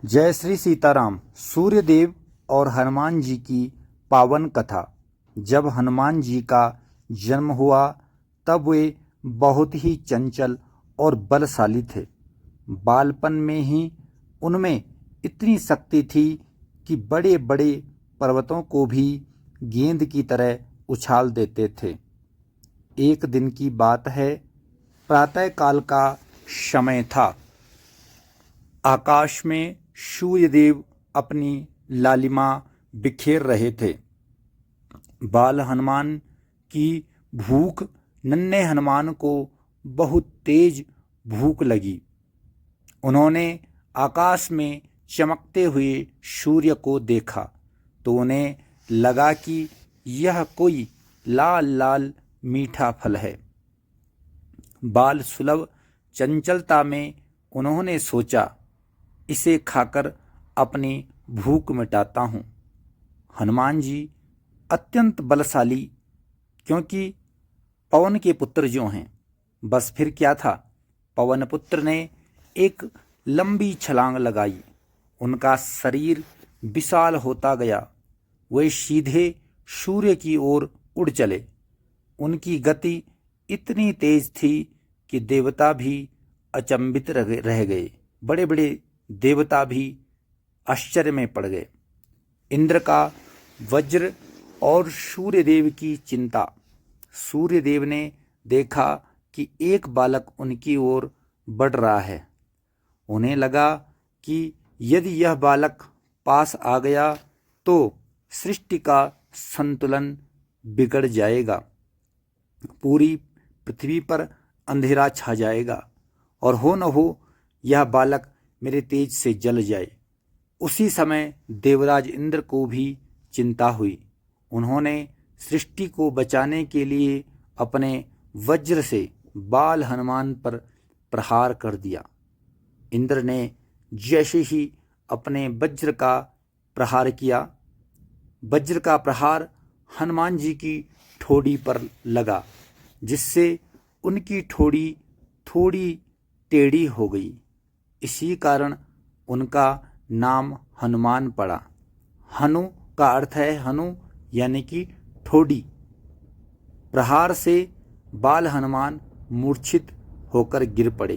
जय श्री सीताराम। सूर्यदेव और हनुमान जी की पावन कथा। जब हनुमान जी का जन्म हुआ तब वे बहुत ही चंचल और बलशाली थे। बालपन में ही उनमें इतनी शक्ति थी कि बड़े बड़े पर्वतों को भी गेंद की तरह उछाल देते थे। एक दिन की बात है, प्रातःकाल का समय था। आकाश में सूर्यदेव अपनी लालिमा बिखेर रहे थे। बाल हनुमान की भूख नन्हे हनुमान को बहुत तेज भूख लगी। उन्होंने आकाश में चमकते हुए सूर्य को देखा तो उन्हें लगा कि यह कोई लाल लाल मीठा फल है। बाल सुलभ चंचलता में उन्होंने सोचा, इसे खाकर अपनी भूख मिटाता हूँ। हनुमान जी अत्यंत बलशाली, क्योंकि पवन के पुत्र जो हैं। बस फिर क्या था, पवन पुत्र ने एक लंबी छलांग लगाई। उनका शरीर विशाल होता गया। वे सीधे सूर्य की ओर उड़ चले। उनकी गति इतनी तेज थी कि देवता भी अचंभित रह गए। बड़े बड़े देवता भी आश्चर्य में पड़ गए। इंद्र का वज्र और सूर्यदेव की चिंता। सूर्यदेव ने देखा कि एक बालक उनकी ओर बढ़ रहा है। उन्हें लगा कि यदि यह बालक पास आ गया तो सृष्टि का संतुलन बिगड़ जाएगा, पूरी पृथ्वी पर अंधेरा छा जाएगा और हो न हो यह बालक मेरे तेज से जल जाए। उसी समय देवराज इंद्र को भी चिंता हुई। उन्होंने सृष्टि को बचाने के लिए अपने वज्र से बाल हनुमान पर प्रहार कर दिया। इंद्र ने जैसे ही अपने वज्र का प्रहार किया, वज्र का प्रहार हनुमान जी की ठोड़ी पर लगा, जिससे उनकी ठोड़ी थोड़ी टेढ़ी हो गई। इसी कारण उनका नाम हनुमान पड़ा। हनु का अर्थ है हनु, यानी कि ठोड़ी। प्रहार से बाल हनुमान मूर्छित होकर गिर पड़े।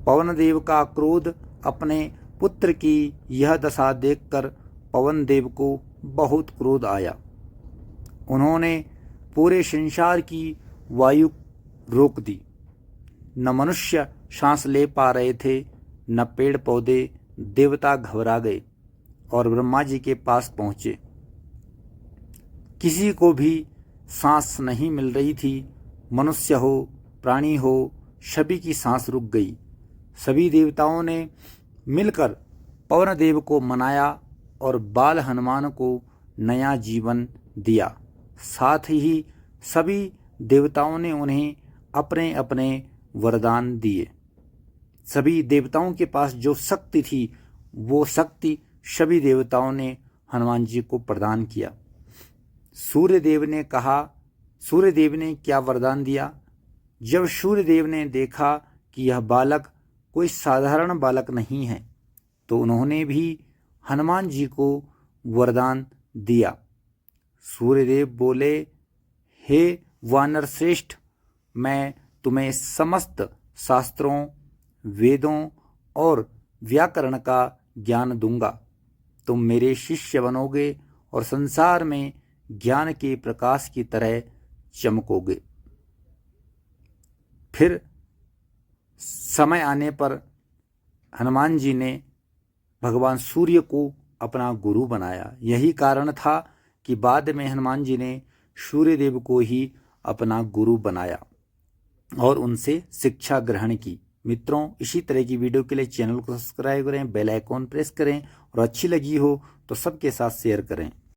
पवनदेव का क्रोध अपने पुत्र की यह दशा देखकर पवनदेव को बहुत क्रोध आया। उन्होंने पूरे संसार की वायु रोक दी। न मनुष्य सांस ले पा रहे थे, न पेड़ पौधे। देवता घबरा गए और ब्रह्मा जी के पास पहुंचे। किसी को भी सांस नहीं मिल रही थी। मनुष्य हो, प्राणी हो, सभी की सांस रुक गई। सभी देवताओं ने मिलकर पवनदेव को मनाया और बाल हनुमान को नया जीवन दिया। साथ ही सभी देवताओं ने उन्हें अपने अपने वरदान दिए। सभी देवताओं के पास जो शक्ति थी, वो शक्ति सभी देवताओं ने हनुमान जी को प्रदान किया। सूर्यदेव ने क्या वरदान दिया? जब सूर्यदेव ने देखा कि यह बालक कोई साधारण बालक नहीं है, तो उन्होंने भी हनुमान जी को वरदान दिया। सूर्यदेव बोले, हे वानर श्रेष्ठ, मैं तुम्हें समस्त शास्त्रों, वेदों और व्याकरण का ज्ञान दूंगा। तुम मेरे शिष्य बनोगे और संसार में ज्ञान के प्रकाश की तरह चमकोगे। फिर समय आने पर हनुमान जी ने भगवान सूर्य को अपना गुरु बनाया। यही कारण था कि बाद में हनुमान जी ने सूर्यदेव को ही अपना गुरु बनाया और उनसे शिक्षा ग्रहण की। मित्रों, इसी तरह की वीडियो के लिए चैनल को सब्सक्राइब करें, बेल आइकॉन प्रेस करें और अच्छी लगी हो तो सबके साथ शेयर करें।